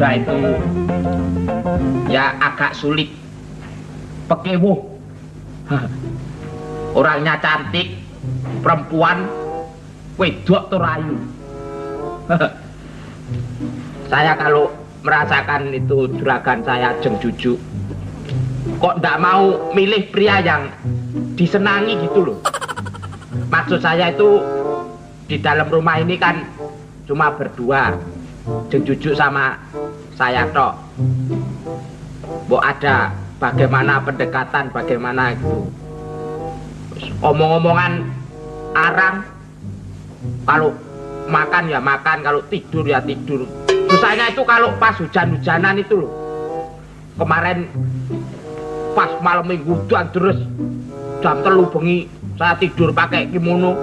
muda itu ya agak sulit, pekewuh, orangnya cantik, perempuan, wedok tuh rayu. Saya kalau merasakan itu juragan saya Jeng Jujuk, kok ndak mau milih pria yang disenangi gitu loh. Maksud saya itu di dalam rumah ini kan cuma berdua, Jeng Jujuk sama saya tok. Mbok ada bagaimana pendekatan, bagaimana itu omong-omongan arang, kalau makan ya makan, kalau tidur ya tidur. Susahnya itu kalau pas hujan-hujanan itu loh. Kemarin pas malam mingguan terus jam 3 bengi saya tidur pakai kimono,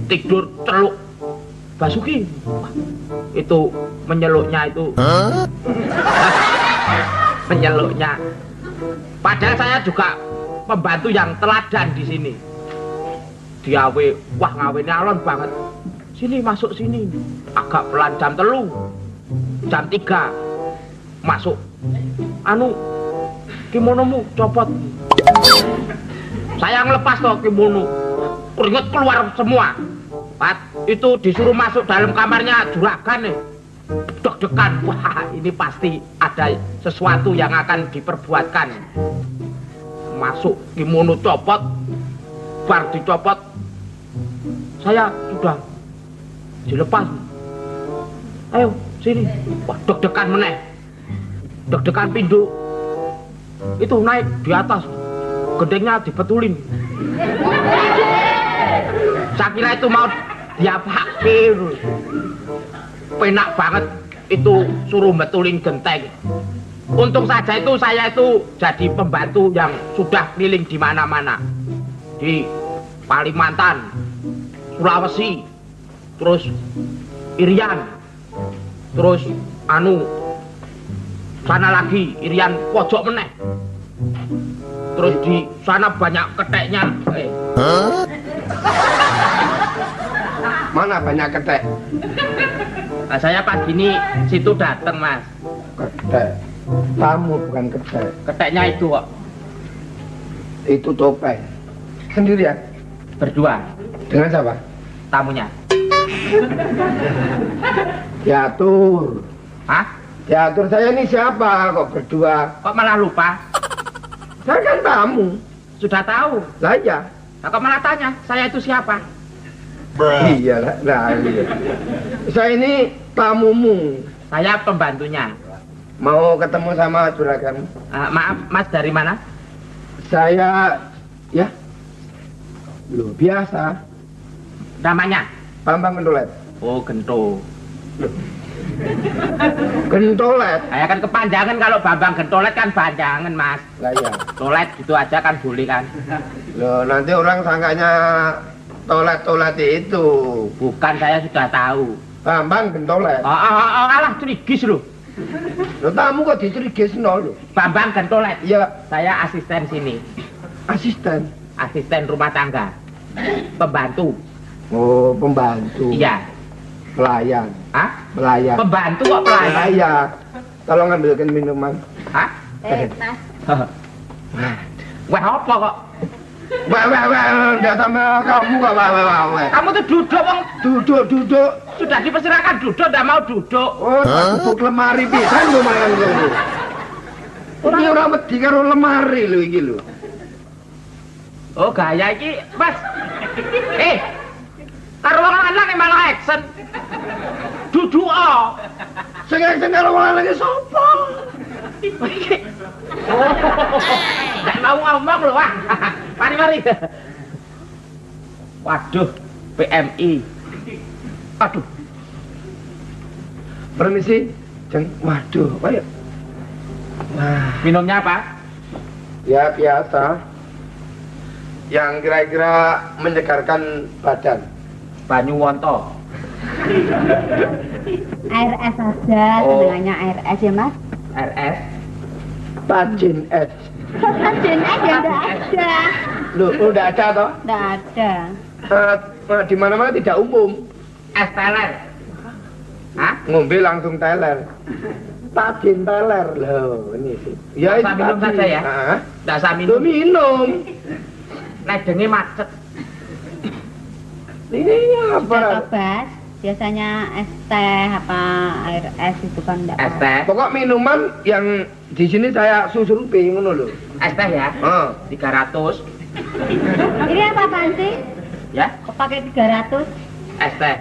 tidur celuk Basuki. Itu menyeluknya itu menyeluknya. Padahal saya juga pembantu yang teladan di sini. Diawe, wah ngawene alon banget. Sini masuk sini. Agak pelan jam 3. Jam 3 masuk. Anu kimonomu copot. Saya ngelepas toh kimono. Keringet keluar semua. Pat, itu disuruh masuk dalam kamarnya juragan nih. Deg-degan. Wah, ini pasti ada sesuatu yang akan diperbuatkan. Masuk kimono copot. Bar dicopot, saya sudah dilepas. Ayo sini. Wah, deg-degan meneh. Deg-degan pindu. Itu naik di atas. Gendengnya dibetulin. Saya kira itu mau diapain. Penak banget itu suruh betulin genteng. Untung saja itu saya itu jadi pembantu yang sudah keliling di mana-mana. Di Kalimantan, Sulawesi, terus Irian, terus sana lagi Irian pojok meneh. Terus di sana banyak keteknya. Mana banyak ketek? Nah, saya pagi ini situ datang, Mas. Ketek. Tamu bukan ketek. Keteknya itu kok. Itu topeng. Sendirian? Berdua. Dengan siapa? Tamunya. Diatur. Hah? Diatur, saya ini siapa kok berdua? Kok malah lupa? Saya kan tamu. Sudah tahu. Lah iya. Nah, kok malah tanya, saya itu siapa? Iya lah, iya. Saya ini tamumu. Saya pembantunya. Mau ketemu sama juragan? Maaf, Mas dari mana? Saya, ya, Loh, biasa. Namanya? Bambang Gentolet. Oh, Gento. Gentolet. Saya kan kepanjangan kalau Bambang Gentolet kan panjangan, Mas. Lah iya. Tolet gitu aja kan boleh kan? Loh, nanti orang sangkanya tolet-tolet itu. Bukan, saya sudah tahu. Bambang Gentolet. Alah, cerigis loh. Loh, tamu kok dicurigisno lho. Bambang Gentolet. Iya, Saya asisten sini. asisten. Asisten rumah tangga. Pembantu. Oh, pembantu. Iya. Pelayan. Hah? Pelayan. Pembantu kok pelayan? Pelayan. Tolong ambilkan minuman. Hah? Mas. Wah, apa kok? Wah, enggak sama kamu kok, wah. Kamu tuh duduk, Bang. Duduk. Sudah dipersilakan duduk, enggak mau duduk. Oh, tak gebuk lemari pisan lho mangan kowe. Ora ora wedi karo lemari lho iki lho. Oh, gaya iki, Mas. Karo wong lanang malah action. Duduk oh. Sing karo wong lanang sapa? Enggak mau ngomong lho, Wah. Mari. Waduh, PMI. Aduh. Permisi. Waduh, ayo. Nah, Minumnya apa? ya biasa. Yang kira-kira menyegarkan badan. Banyu wonto. Air es aja, Oh. sebenarnya air es ya Mas. RS. Tajin es. Sajin es ya enggak ada. Loh, udah ada toh? Enggak ada. Di mana-mana tidak umum. Es teler. Hah? Ngombe langsung teler. Tajin teler loh, ini sih. Ya Masa minum tadi. saja ya? Hah? Enggak usah Tuh minum. minum. Ledenge macet. Ini Udah apa? tobat. Biasanya es teh apa air es itu kan enggak Es ada. teh. Pokok minuman yang di sini saya susurupi ngono lho. Es teh ya. Heeh. 300 Ini apaan sih? ya. Kok pakai 300? Es teh.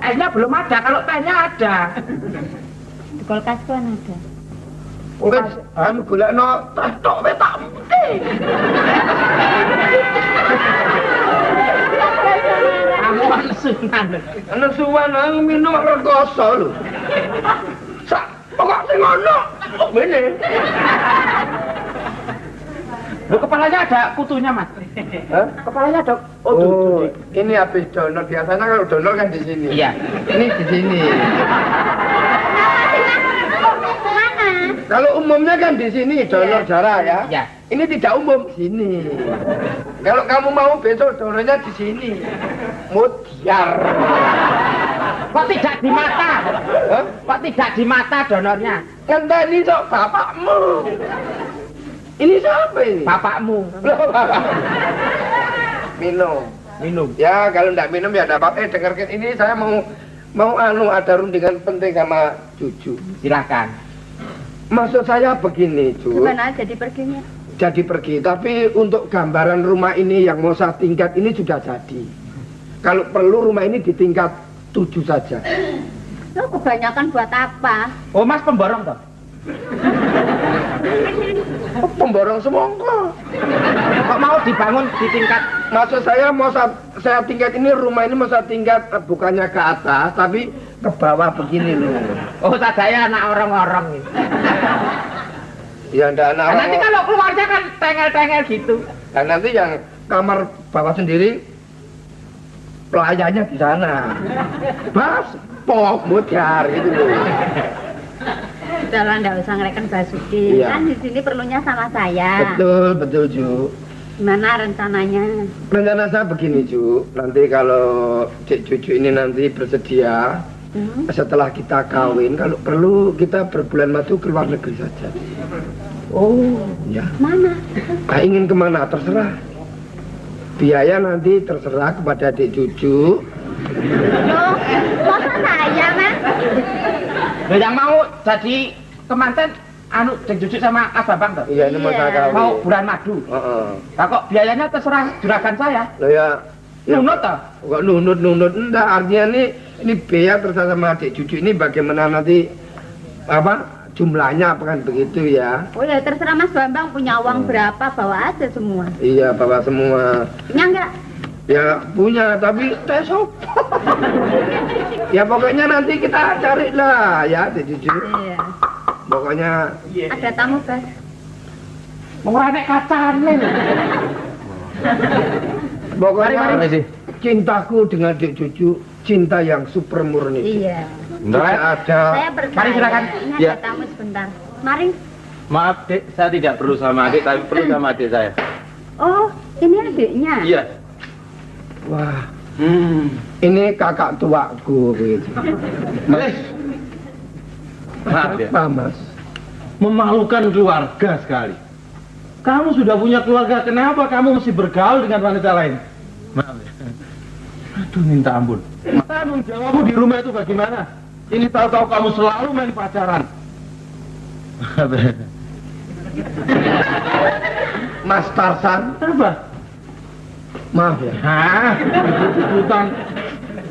Esnya belum ada, kalau tehnya ada. Di kulkas kan ada. Wes anu golekno teh tok wis tak mesti. Kamu nesunan. Nesuwan nang minum rekoso lho. Sak pokok sing ono. Oh ngene. Loh, kepalanya ada kutunya, Mas. Hah? Kepalanya ada. Oh, ini habis donor. Biasanya kalau donor kan di sini. Iya. Ini di sini. Mana? Kalau umumnya kan di sini donor darah ya. Iya. Ini tidak umum sini. Kalau kamu mau besok donornya di sini. Mutiar. Kok tidak di mata? Hah? Kok tidak di mata donornya? Ngenteni sok bapakmu. Ini siapa ini? Bapakmu. Loh, bapak. Minum. Minum. Ya kalau enggak minum ya enggak apa-apa. Dengarkan ini saya mau ada rundingan penting sama Cucu. Silakan. Maksud saya begini, Cu. Gimana jadi perginya? Jadi pergi, tapi untuk gambaran rumah ini yang mau saya tingkat ini sudah jadi. Kalau perlu rumah ini di tingkat 7 saja. Lo kebanyakan buat apa? Oh, Mas pemborong toh? Oh, pemborong semongko. Kok mau dibangun di tingkat? Maksud saya mau saya tingkat ini rumah ini mau saya tingkat bukannya ke atas tapi ke bawah begini loh. Oh, saya anak orang-orang ini. Ya enggak anak Nah, nanti kalau keluarnya kan tengel-tengel gitu. Dan nanti yang kamar bawah sendiri pelayannya di sana. Bas, pok, mutiar gitu loh. Udah enggak usah ngereken Basuki. Iya. Kan di sini perlunya sama saya. Betul, Ju. Gimana rencananya? Rencana saya begini, Ju. Nanti kalau Cik Cucu ini nanti bersedia, setelah kita kawin, kalau perlu kita berbulan madu ke luar negeri saja. Oh, Ya. Mana? Nah, ingin kemana? Terserah. Biaya nanti terserah kepada adik Cucu. Loh, masa saya, Mas? Loh, yang mau jadi kemanten anu Cek Cucu sama Mas Bambang toh? Iya, ini mau saya Iya. kawin. Mau bulan madu. Heeh. Nah, kok biayanya terserah juragan saya. Loh ya. Nunut toh? Kok nunut enggak, artinya ini biaya terserah sama adik Cucu ini bagaimana nanti apa jumlahnya apa kan begitu ya. Oh ya terserah Mas Bambang punya uang berapa bawa aja semua. Iya, bawa semua. Punya enggak? Ya punya, tapi tesop. Ya pokoknya nanti kita carilah ya, Dek Cucu. Iya. Pokoknya Ada tamu, Bas. Mengranek kacane. pokoknya Mari. cintaku dengan Dek Cucu cinta yang super murni. Iya. Tidak ada. Saya percaya. Mari, silakan. Ini Ya. ada tamu sebentar. Mari. Maaf, Dek, saya tidak perlu sama adik, tapi perlu sama adik saya. Oh, ini adiknya. Iya. Wah, ini kakak tuaku begitu. Mas, Maaf ya. apa Mas? Memalukan keluarga sekali. Kamu sudah punya keluarga, kenapa kamu masih bergaul dengan wanita lain? Maaf ya. Aduh, minta ampun. Tanggung jawabmu di rumah itu bagaimana? Ini tahu-tahu kamu selalu main pacaran. Mas Tarsan, Apa? maaf ya. Hah? Ikut-ikutan.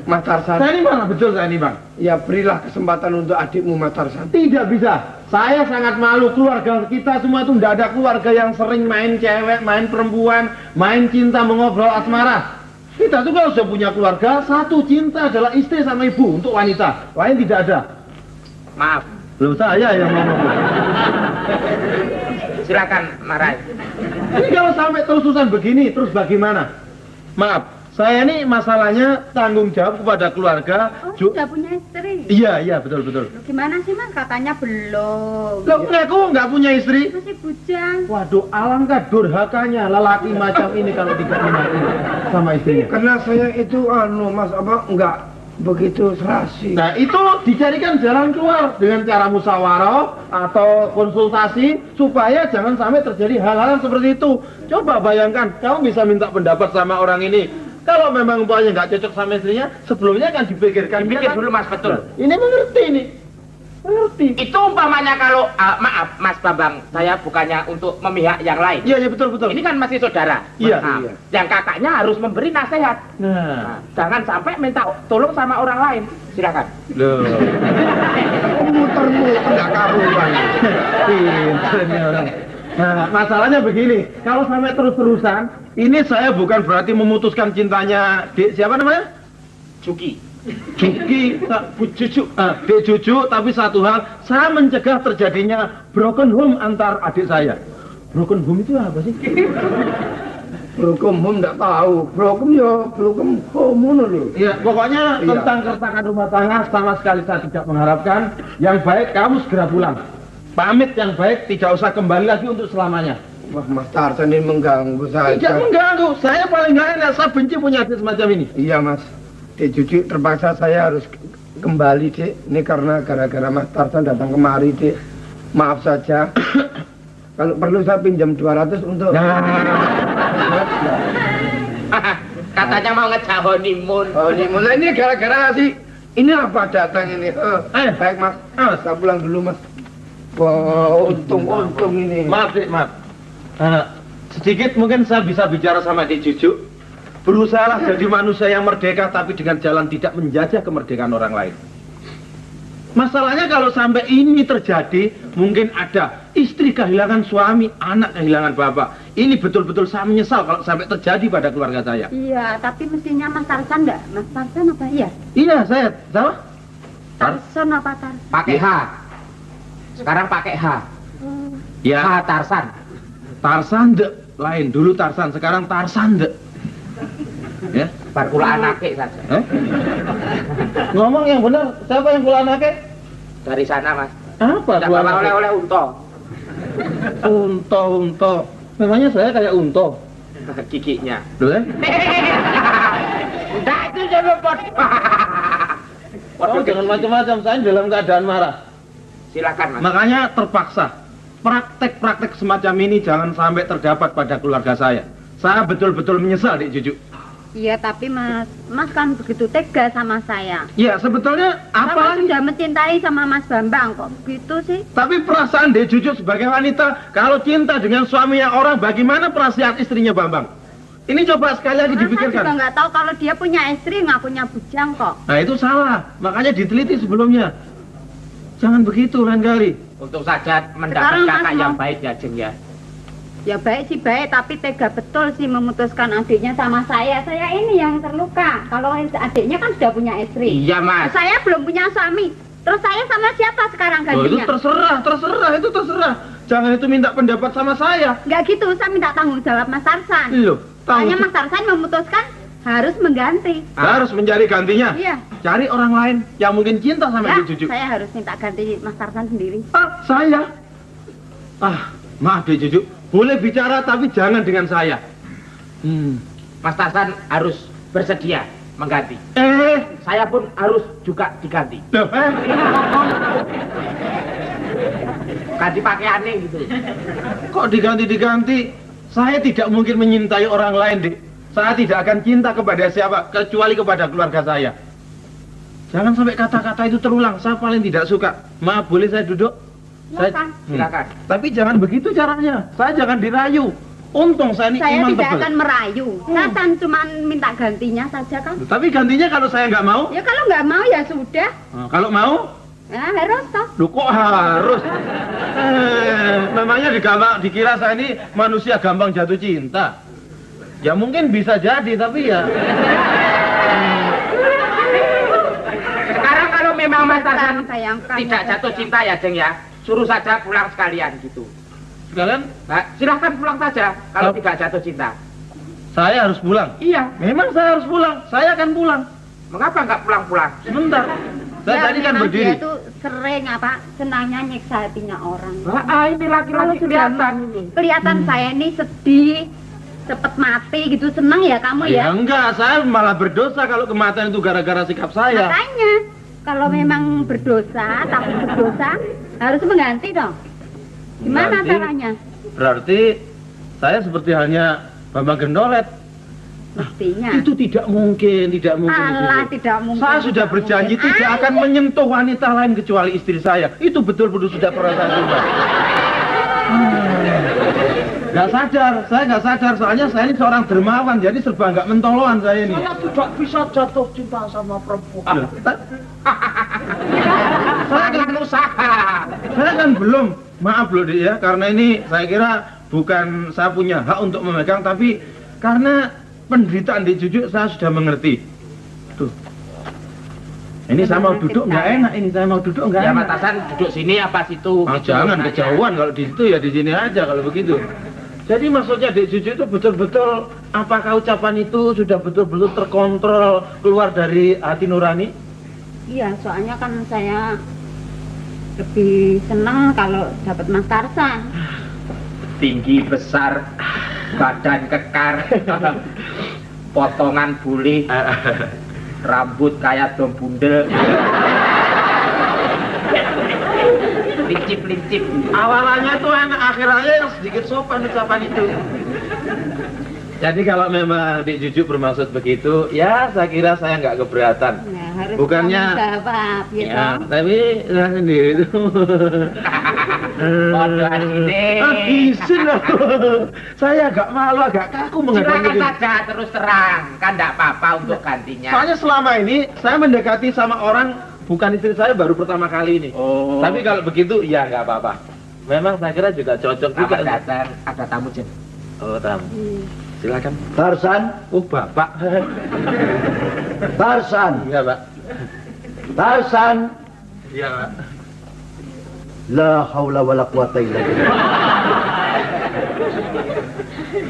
Mas Tarsan, Saya ini bang, betul saya ini bang. ya berilah kesempatan untuk adikmu Mas Tarsan. Tidak bisa. Saya sangat malu, keluarga kita semua itu tidak ada keluarga yang sering main cewek, main perempuan, main cinta, mengobrol asmara. Kita tuh kalau sudah punya keluarga, satu cinta adalah istri sama ibu untuk wanita. Lain tidak ada. Maaf. Loh, saya yang ngomong. Silakan Marai. Ini kalau sampai terus-terusan begini, terus bagaimana? Maaf, saya ini masalahnya tanggung jawab kepada keluarga. Oh, sudah punya istri. Iya, betul. Loh, gimana sih, Mas? Katanya belum. Loh, aku nggak punya istri. Masih bujang. Waduh, alangkah durhakanya lelaki macam ini kalau tidak mengerti sama istrinya. Karena saya itu Mas apa enggak begitu serasi. Nah, itu dicarikan jalan keluar dengan cara musyawarah atau konsultasi supaya jangan sampai terjadi hal-hal seperti itu. Coba bayangkan, kamu bisa minta pendapat sama orang ini. Kalau memang umpamanya nggak cocok sama istrinya, sebelumnya kan dipikirkan. Pikir kan? dulu Mas, betul. Nah, ini mengerti nih. Mengerti. Itu umpamanya kalau maaf Mas Bambang, saya bukannya untuk memihak yang lain. Iya, betul. Ini kan masih saudara. Iya, Nah, iya. yang kakaknya harus memberi nasihat. Nah, Jangan sampai minta tolong sama orang lain. Silakan. loh. Muter-muter enggak karuan. Pinter ini orang. Nah, masalahnya begini, kalau sampai terus-terusan, ini saya bukan berarti memutuskan cintanya siapa namanya? Juki. Juki, Dek Cucu, tapi satu hal, saya mencegah terjadinya broken home antar adik saya. Broken home itu apa sih? Brokem home enggak tahu. Brokem home ngono lho. Ya, pokoknya Iya. tentang keretakan rumah tangga sama sekali saya tidak mengharapkan. Yang baik kamu segera pulang. Pamit yang baik, tidak usah kembali lagi untuk selamanya. Wah, Mas Tarsan ini mengganggu saya. Tidak mengganggu, saya paling nggak enak, saya benci punya adik semacam ini. Iya Mas, Dek Cucu terpaksa saya harus kembali Dek. Ini karena gara-gara Mas Tarsan datang kemari Dek. Maaf saja. Kalau perlu saya pinjam 200 untuk. Katanya mau ngejak honeymoon. Oh ini mulai ini gara-gara sih. Ini apa datang ini? Baik Mas, saya pulang dulu Mas. Wah, untung ini. Maaf, Dik, maaf. Sedikit mungkin saya bisa bicara sama Dek Cucu. Berusahalah jadi manusia yang merdeka tapi dengan jalan tidak menjajah kemerdekaan orang lain. Masalahnya kalau sampai ini terjadi, mungkin ada istri kehilangan suami, anak kehilangan bapak. Ini betul-betul saya menyesal kalau sampai terjadi pada keluarga saya. Iya, tapi mestinya Mas Tarsan enggak? Mas Tarsan apa iya? Iya, saya salah. Tarsan apa Tarsan? Pakai H. Sekarang pakai H. Ya, H Tarsan. Tarsan dek. Lain dulu Tarsan, sekarang Tarsan dek. Ya, Barkula anake saja. ngomong yang benar, siapa yang kula anake? Dari sana Mas. Apa Tidak kula bawa anake? oleh-oleh unta. Unto. Memangnya saya kayak unto. Giginya. Loh, eh? Enggak itu jadi pot. Oh, jangan macam-macam, saya dalam keadaan marah. Silakan Mas. Makanya terpaksa. Praktek-praktek semacam ini jangan sampai terdapat pada keluarga saya. Saya betul-betul menyesal, Dek Cucu. Iya, tapi Mas kan begitu tega sama saya. Ya, sebetulnya Apa apa lagi? sudah mencintai sama Mas Bambang kok begitu sih? Tapi perasaan Dek Cucu sebagai wanita, kalau cinta dengan suaminya orang, bagaimana perasaan istrinya Bambang? Ini coba sekali lagi Karena saya juga dipikirkan. nggak tahu kalau dia punya istri ngakunya bujang kok. Nah, itu salah. Makanya diteliti sebelumnya. Jangan begitu lain kali. Untuk saja mendapat Sekarang, Mas, kakak yang mau- baik ya Jeng ya. Ya baik sih baik, tapi tega betul sih memutuskan adiknya sama saya. Saya ini yang terluka. Kalau adiknya kan sudah punya istri. Iya, Mas. Saya belum punya suami. Terus saya sama siapa sekarang Oh, itu gantinya? terserah. Jangan itu minta pendapat sama saya. Nggak gitu, saya minta tanggung jawab Mas Tarsan. Loh, Soalnya tahu Mas Tarsan memutuskan harus mengganti. harus mencari gantinya. Iya. Cari orang lain yang mungkin cinta sama Ya, Dek Jujuk. saya harus minta ganti Mas Tarsan sendiri. Saya? Maaf Dek Jujuk. Boleh bicara tapi jangan dengan saya. Mas Tarsan harus bersedia mengganti. Saya pun harus juga diganti. Loh, Ganti pakaiannya gitu. kok diganti? Saya tidak mungkin menyintai orang lain, Dik. Saya tidak akan cinta kepada siapa, kecuali kepada keluarga saya. Jangan sampai kata-kata itu terulang, saya paling tidak suka. Maaf, boleh saya duduk? Silakan. Silakan. Tapi jangan begitu caranya, saya jangan dirayu. Untung saya ini Saya iman tidak tebal. akan merayu. Saya kan cuma minta gantinya saja kan. Tapi gantinya kalau saya nggak mau? Ya kalau nggak mau ya sudah. Kalau mau? Ya harus toh. Loh kok harus? Memangnya dikira saya ini manusia gampang jatuh cinta? Ya mungkin bisa jadi, tapi ya... Sekarang kalau memang Mas Tarsan Sayangkan. tidak jatuh cinta ya, Jeng ya, suruh saja pulang sekalian gitu. Sekalian, Nah, silahkan pulang saja kalau Oh. tidak jatuh cinta. saya harus pulang. Iya. Memang saya harus pulang, saya akan pulang. Mengapa nggak pulang-pulang? Sebentar. Saya Ya, tadi kan memang berdiri. Dia tuh sering senangnya nyiksa hatinya orang. Ini laki-laki kelihatan ini. Kelihatan saya ini sedih, cepet mati gitu, senang ya kamu Ya ya. enggak, saya malah berdosa kalau kematian itu gara-gara sikap saya. Makanya kalau memang berdosa, tapi berdosa harus mengganti dong. Gimana Berarti- caranya? Berarti saya seperti halnya Bambang Gendolet. Mestinya. Itu tidak mungkin. Alah, Ibu. tidak mungkin. Saya sudah tidak berjanji mungkin. tidak akan menyentuh wanita lain kecuali istri saya. Itu betul-betul sudah pernah saya coba. Saya nggak sadar, soalnya saya ini seorang dermawan, jadi serba nggak mentoloan saya ini. Saya tidak bisa jatuh cinta sama perempuan. Loh, saya kan, usaha. saya kan belum, maaf loh Dik ya, karena ini saya kira bukan saya punya hak untuk memegang, tapi karena penderitaan Dik Jujuk saya sudah mengerti. Tuh. Ini saya mau duduk nggak enak, ini saya mau duduk nggak Ya, Mas enak. Tarsan duduk sini apa situ? Ah, Gitu, jangan aja. kejauhan, kalau di situ ya di sini aja kalau begitu. Jadi maksudnya Dek Jujuk itu betul-betul apakah ucapan itu sudah betul-betul terkontrol keluar dari hati nurani? Iya, soalnya kan saya lebih senang kalau dapat Mas Tarsan. Tinggi besar, badan kekar, potongan buli, rambut kayak dom bundel, lincip-lincip. Awalannya tuh enak, akhirnya yang sedikit sopan ucapan itu. Jadi kalau memang Dik Jujuk bermaksud begitu, ya saya kira saya nggak keberatan. Nah, harus Bukannya- kamu jawab, ya, Ya, toh? tapi saya sendiri itu. Bodoh asli. Izin loh. Saya agak malu, agak kaku Silakan menghadapi. saja terus terang, kan tidak apa-apa untuk gantinya. Soalnya selama ini saya mendekati sama orang bukan istri saya baru pertama kali ini. Oh. Tapi kalau begitu ya nggak apa-apa. Memang saya kira juga cocok juga. Selamat datang, ada tamu Jen. Oh, tamu. Silakan. Tarsan, Oh, Bapak. Tarsan, Iya, Pak. Tarsan. Iya, Pak. La haula wala quwata illa billah.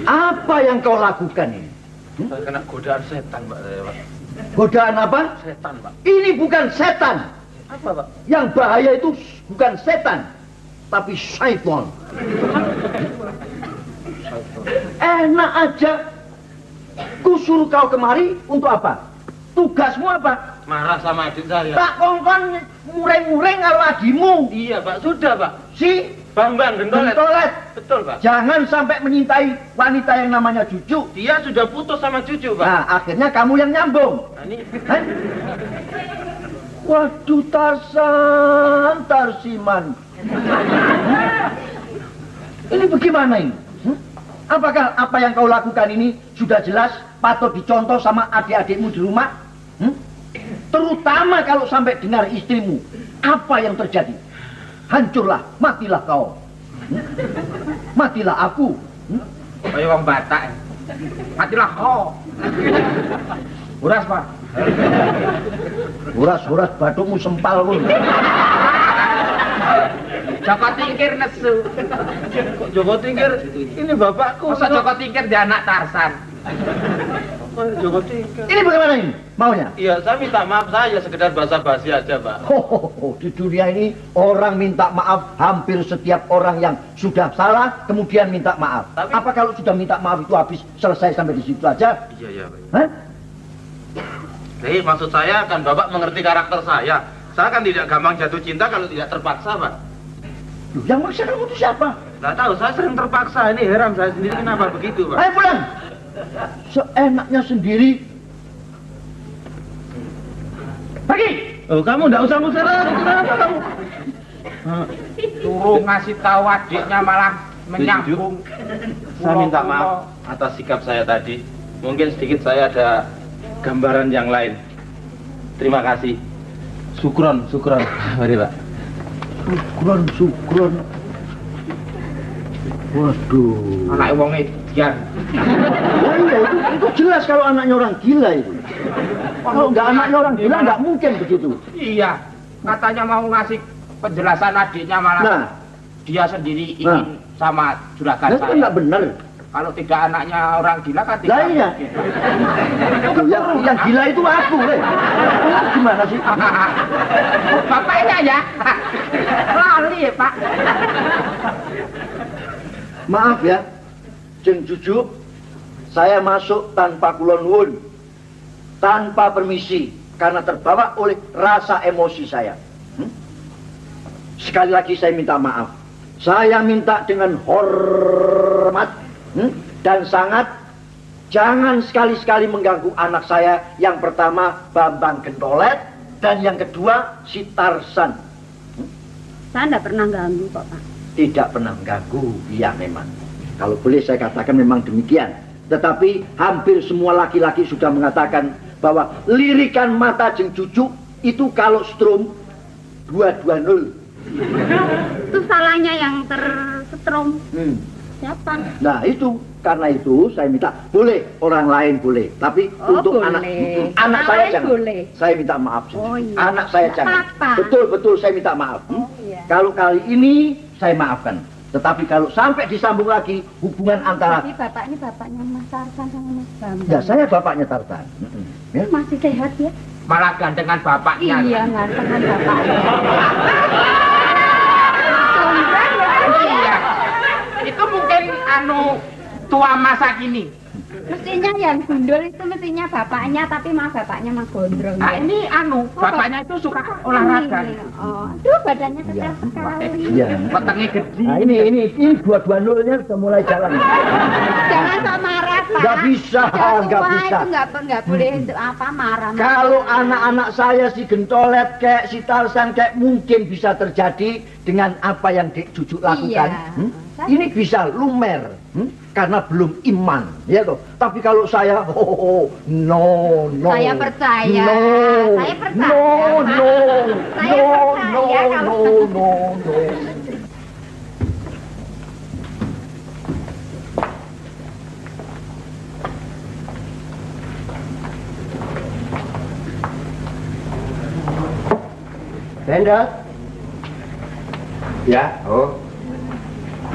Apa yang kau lakukan ini? Saya kena godaan setan, Pak, saya, Pak. Godaan apa? Setan, Pak. Ini bukan setan. Apa, Pak? Yang bahaya itu bukan setan, tapi syaitan. Enak aja. Ku suruh kau kemari untuk apa? Tugasmu apa? Marah sama adik saya. Tak kongkon mureng-mureng kalau adimu. Iya, Pak. Sudah, Pak. Si Bambang Gendolet. Gentolet. Betul, Pak. Jangan sampai menyintai wanita yang namanya Jujuk. Dia sudah putus sama cucu, Pak. Nah, akhirnya kamu yang nyambung. Nah, ini Hah? Waduh, Tarsan, Tarsiman. Ini bagaimana ini? Apakah apa yang kau lakukan ini sudah jelas patut dicontoh sama adik-adikmu di rumah? Terutama kalau sampai dengar istrimu. Apa yang terjadi? Hancurlah, matilah kau. Matilah aku. Kaya wong Batak. Matilah kok. Uras, Pak. Uras bathukmu sempal pun. Joko Tingkir nesu. Kok Joko Tingkir? Ini bapakku. Masa Joko Tingkir dia anak Tarsan? Joko Tingkir. Ini bagaimana ini maunya? Iya, saya minta maaf saja sekedar basa-basi aja, Pak. Di dunia ini orang minta maaf hampir setiap orang yang sudah salah kemudian minta maaf. Tapi- Apa kalau sudah minta maaf itu habis selesai sampai di situ aja? Iya, Pak. Hah? Jadi maksud saya kan Bapak mengerti karakter saya. Saya kan tidak gampang jatuh cinta kalau tidak terpaksa, Pak. Loh, yang maksa kamu itu siapa? Nggak tahu, saya sering terpaksa. Ini heran saya sendiri kenapa begitu, Pak. Ayo pulang. Seenaknya sendiri. Pergi. Oh, kamu nggak usah ngusir aku, kenapa kamu? Suruh ngasih tahu adiknya malah menyambung. Saya minta maaf atas sikap saya tadi. Mungkin sedikit saya ada gambaran yang lain. Terima kasih. Syukron. Mari, Pak. Syukron. Waduh. Anak wong edian. Oh iya, itu jelas kalau anaknya orang gila itu. Kalau nggak anaknya orang gila nggak mungkin begitu. Iya, katanya mau ngasih penjelasan adiknya malah Nah, dia sendiri ingin sama juragan itu saya. nggak benar. Kalau tidak anaknya orang gila kan tidak Lah iya. mungkin. Loh, yang gila itu aku, gimana sih? Bapaknya ya? Lali ya, Pak. Maaf ya, Jeng Jujuk, saya masuk tanpa kulon nuwun, tanpa permisi, karena terbawa oleh rasa emosi saya. Sekali lagi saya minta maaf. Saya minta dengan hormat dan sangat, jangan sekali-sekali mengganggu anak saya. Yang pertama Bambang Gentolet dan yang kedua si Tarsan. Saya enggak pernah ganggu kok, Pak. Tidak pernah mengganggu, iya memang. Kalau boleh saya katakan memang demikian. Tetapi hampir semua laki-laki sudah mengatakan bahwa lirikan mata Jeng Jujuk itu kalau strum 220. Itu salahnya yang tersetrum. Siapa? Nah itu, karena itu saya minta, boleh orang lain boleh, tapi Oh, untuk boleh. anak saya Orang lain jangan. boleh. Saya minta maaf. Oh, iya. Anak saya Nggak jangan. apa-apa. Betul saya minta maaf. Oh, iya. Kalau kali ini saya maafkan. Tetapi kalau sampai disambung lagi hubungan antara, Jadi bapak ini bapaknya Mas Tarsan sama Mas Bambang. ya saya bapaknya Tarsan. Ya. Masih sehat ya? Malah gandengan bapaknya. Iya, gantengan bapaknya. Tumben ya. Iya. Itu mungkin tua masa kini. Mestinya yang gundul itu mestinya bapaknya, tapi mah bapaknya mah gondrong. Nah, ya. ini bapaknya itu suka olahraga. Oh, aduh badannya kecil sekali. Iya. Wetenge gede. Nah ini dua-dua nolnya sudah mulai jalan. Jangan sok marah, Pak. Nggak bisa, Sudah nggak tua bisa. Itu nggak boleh marah. Kalau anak-anak saya si Gentolet kayak si Tarsan kayak mungkin bisa terjadi dengan apa yang Dek Jujuk lakukan. Iya. Ini bisa lumer. Karena belum iman, ya toh. Tapi kalau saya, no. Saya percaya. No. Saya percaya, No, Pak. no. Saya No, percaya no, kalau- no. Rendra, Ya,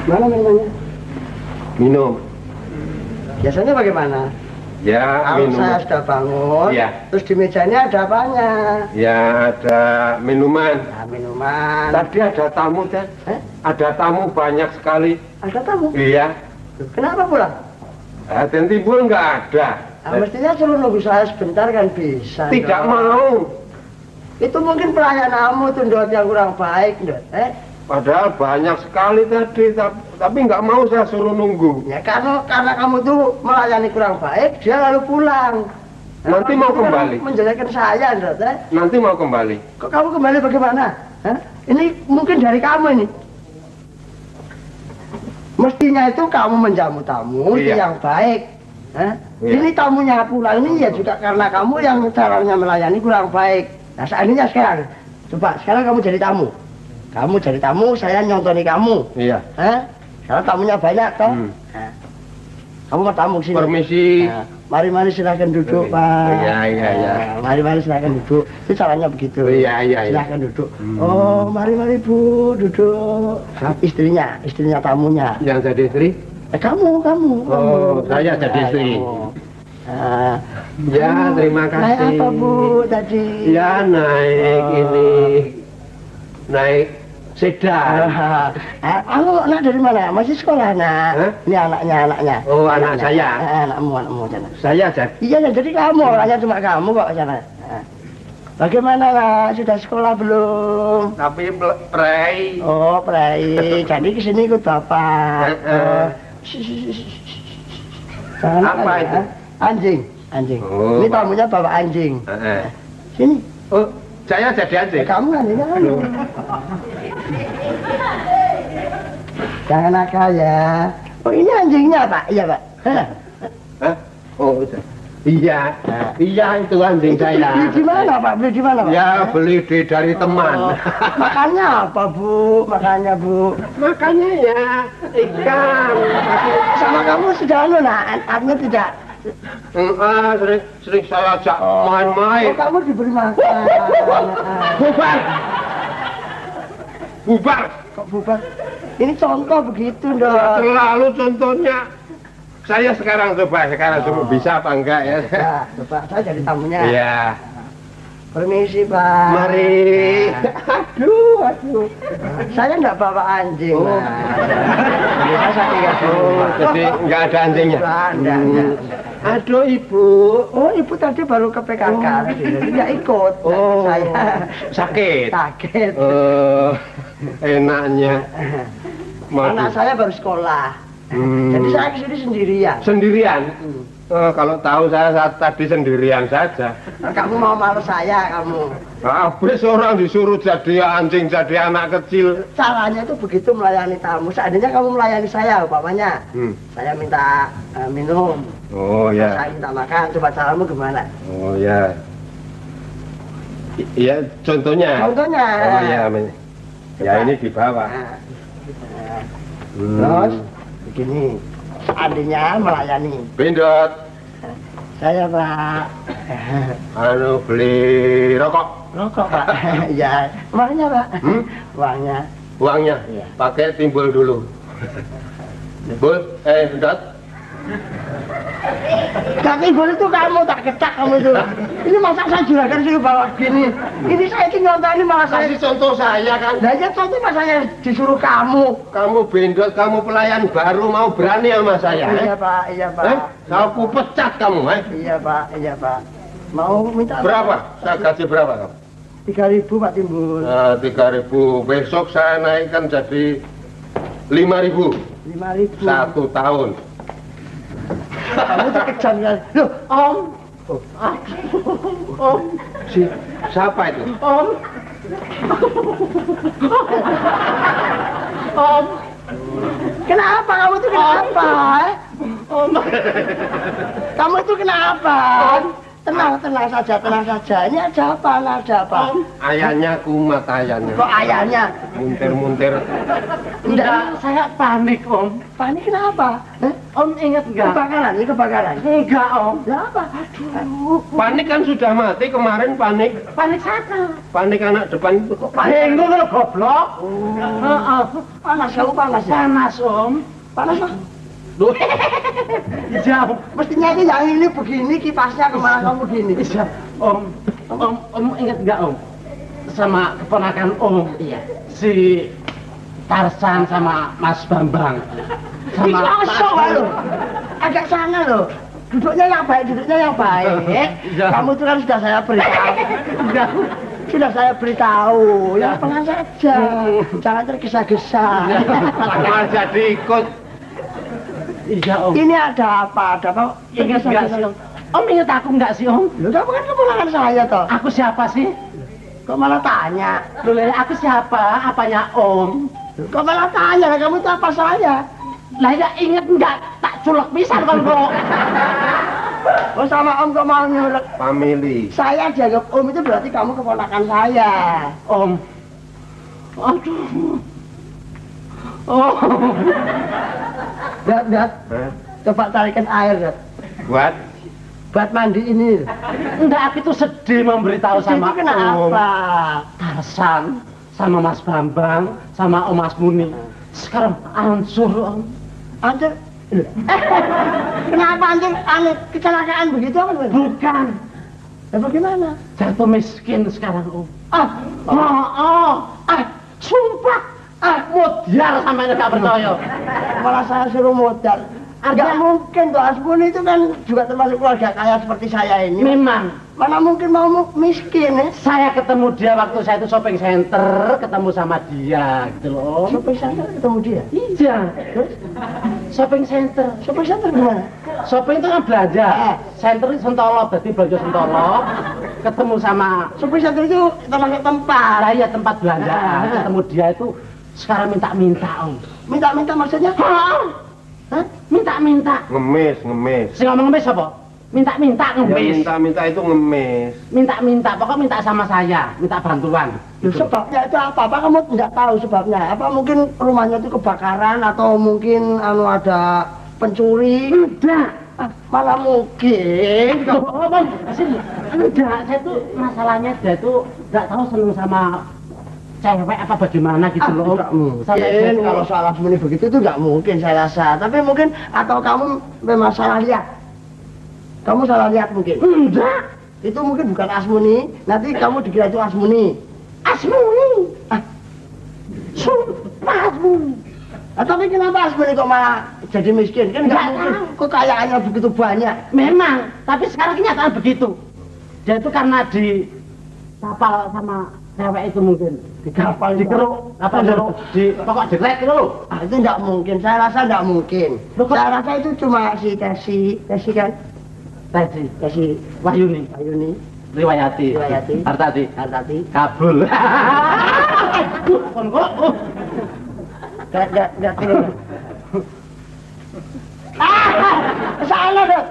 mana minumannya? minum. Biasanya bagaimana? Ya, Kalau saya sudah bangun, Iya. terus di mejanya ada apanya? Ya, ada minuman. Nah, minuman. Tadi ada tamu, Dad. Eh? Ada tamu banyak sekali. Ada tamu? Iya. Kenapa pulang? Dan timbul nggak ada. Nah, mestinya suruh nunggu saya sebentar kan bisa. Tidak Ndot. mau. Itu mungkin pelayananmu tuh Ndot yang kurang baik, Ndot. Padahal banyak sekali tadi, tapi nggak mau saya suruh nunggu. Ya karena kamu tuh melayani kurang baik, dia lalu pulang. Nanti mau itu kan kembali. menjelekkan saya, Ndot. Nanti mau kembali. Kok kamu kembali bagaimana? Ini mungkin dari kamu ini. Mestinya itu kamu menjamu tamu itu Iya. yang baik. Iya. Ini tamunya pulang ini ya juga karena kamu yang caranya melayani kurang baik. Nah seandainya sekarang, coba sekarang kamu jadi tamu. Kamu jadi tamu, saya nyontoni kamu. Iya. Sekarang tamunya banyak toh. Hmm. Nah, Kamu mau tamu sini. Permisi. Nah, mari silakan duduk, Pak. Iya. Mari silakan duduk. Itu caranya begitu. Iya. Silakan duduk. Oh, mari Bu, duduk. Istrinya tamunya. Yang jadi istri? Kamu. Oh, saya jadi istri. Nah, Ya, terima kasih. naik apa Bu tadi? Ya, naik ini. Naik sedan. Anak dari mana? Masih sekolah, Nak? Hah? Ini anaknya. Oh, anak saya. Anakmu sana. Saya jadi. Iya, jadi kamu, orangnya cuma kamu kok sana. Bagaimana lah? Sudah sekolah belum? Tapi prei. Oh, Prai. Jadi kesini ikut Bapak. Apa itu? Anjing. Oh, Ini tamunya Bapak anjing. Sini. Oh, saya jadi anjing. Kamu anjingnya kamu. Jangan nakal ya. Oh, ini anjingnya, Pak. Iya, Pak. Hah? Oh, iya. Iya, itu anjing saya. Beli di mana, Pak? Beli di mana, Pak? Ya, beli dari teman. Makannya apa, Bu? Makannya Makanya ya, ikan. sama kamu sudah nak, artinya tidak. Sering saya ajak main-main. Oh, kamu diberi makan. Bubar. Kok bubar? Ini contoh begitu, dong. Selalu contohnya. Saya sekarang coba bisa apa enggak ya? Ya, coba saya jadi tamunya. Iya. Permisi, Pak. Mari. Aduh. Saya enggak bawa anjing, Pak. Biasa saya tinggal di rumah. Jadi enggak ada anjingnya. Enggak. Aduh, Ibu. Oh, Ibu tadi baru ke PKK. Jadi nggak ikut. Oh, Saya sakit. kaget. Enaknya. Anak saya baru sekolah. Hmm. Jadi saya kesini sendirian. Sendirian. Kalau tahu saya saat tadi sendirian saja. Kamu mau malu saya, kamu. Habis orang disuruh jadi anjing, jadi anak kecil. Caranya itu begitu melayani tamu. Seandainya kamu melayani saya, umpamanya. Saya minta minum. Oh ya. Saya minta makan. Coba caramu gimana? Oh ya. Iya, contohnya. Contohnya. Oh ya, ya ini di bawah. Terus begini. Seandainya melayani. Pindot. Saya, Pak. Anu beli rokok. Rokok, Pak. Iya. Uangnya, Pak. Uangnya. Uangnya. Iya. Pakai timbul dulu. Bul, Pindot. Tapi boleh itu kamu tak kecak kamu itu. Ini masa saya juragan suruh bawa gini. Ini saya ini nyontoh ini malah saya. Kasih contoh saya kan. Nah ya contoh masa saya disuruh kamu. Kamu Pindot, kamu pelayan baru mau berani sama saya. Iya, Pak. Iya, Pak. Aku pecat kamu, Iya, Pak. Iya, Pak. Mau minta Berapa? Saya gaji berapa kamu? 3.000, Pak Timbul. 3.000. Besok saya naikkan jadi 5.000. 5.000. 1 tahun. Kamu tuh kejam kan. Loh, Om. Om. Siapa itu? Om. Om. Kenapa kamu tuh kenapa? Om. Kamu tuh kenapa? Tenang saja. Ini ada apa? Ayahnya kumat ayahnya. Kok ayahnya? Muntir-muntir. Enggak, saya panik, Om. Panik kenapa? Om ingat enggak? Kebakaran. Enggak, Om. Apa? Aduh. Panik kan sudah mati kemarin panik. Panik sana. Panik anak depan itu kok Panik lo goblok. Panas kamu panas ya? Panas, Om. Panas, Pak. Loh. Jauh. Mestinya ini yang ini begini kipasnya kemana kamu begini? Iya, Om ingat nggak Om? Sama keponakan Om, Iya. si Tarsan sama Mas Bambang. Ini kosong lo. Agak sana lo. Duduknya yang baik. Kamu itu kan sudah saya beritahu. Sudah saya beritahu. Ya pelan saja. Jangan tergesa-gesa. malah jadi ikut. Iya Om. Ini ada apa? Ingat nggak sih Om? Om ingat aku nggak sih Om? Lu kamu kan keponakan saya toh. Aku siapa sih? Kok malah tanya? Loh, aku siapa? Apanya Om? Kok malah tanya? Kamu itu apa saya? Lah ya inget nggak? Tak culek pisan kan bro. Oh sama Om kok mau nyulek? Family. Saya dianggap Om itu berarti kamu keponakan saya. Om. Aduh. Oh. Dat. Coba carikan air, Dad. Buat mandi ini. Enggak, aku tuh sedih memberitahu sama Itu kenapa? Tarsan, sama Mas Bambang, sama Om Mas Muni. Sekarang hancur, Om. Hancur? Kenapa hancur? Kecelakaan begitu apa? Bukan. Ya bagaimana? Jatuh miskin sekarang, Om. Sumpah. Modal sama ini gak percaya. Malah saya suruh modal. Enggak mungkin tuh, Asmuni itu kan juga termasuk keluarga kaya seperti saya ini. Memang. Mana mungkin mau miskin ya? Saya ketemu dia waktu saya itu shopping center, ketemu sama dia gitu loh. Shopping center ketemu dia? Iya. Terus? Shopping center. Shopping center gimana? Shopping itu kan belanja. Center itu Sentolo, berarti belanja Sentolo. Ketemu sama. Shopping center itu termasuk tempat. Lah iya tempat belanjaan. Ketemu dia itu sekarang minta-minta, Om. Minta-minta maksudnya? Hah? Minta-minta. Ngemis. Si ngomong ngemis apa? Minta-minta ngemis. Ya minta itu ngemis. Minta-minta, pokoknya minta sama saya, minta bantuan. Sebabnya itu apa? Apa kamu tidak tahu sebabnya? Apa mungkin rumahnya itu kebakaran atau mungkin ada pencuri? Enggak. Malah mungkin. Oh, Bang, sini. Enggak, saya tuh masalahnya dia tuh enggak tahu seneng sama cewek apa bagaimana gitu loh. Mungkin kalau soal Asmuni begitu itu nggak mungkin saya rasa. Tapi mungkin atau kamu memang salah lihat. Kamu salah lihat mungkin. Enggak. Itu mungkin bukan Asmuni. Nanti kamu dikira itu Asmuni. Asmuni. Sumpah Asmuni. Tapi kenapa Asmuni kok malah jadi miskin? Kan nggak mungkin. Kekayaannya begitu banyak. Memang. Tapi sekarang kenyataan begitu. Dia itu karena di kapal sama cewek itu mungkin Di kapal dikeruk, apa jeruk, di pokok direk itu loh. Itu nggak mungkin. Saya rasa nggak mungkin. Saya rasa itu cuma si Tesi kan? Tesi Wahyuni, Riwayati, Hartati, Kabul. Kok? Gak terus. Salah dong.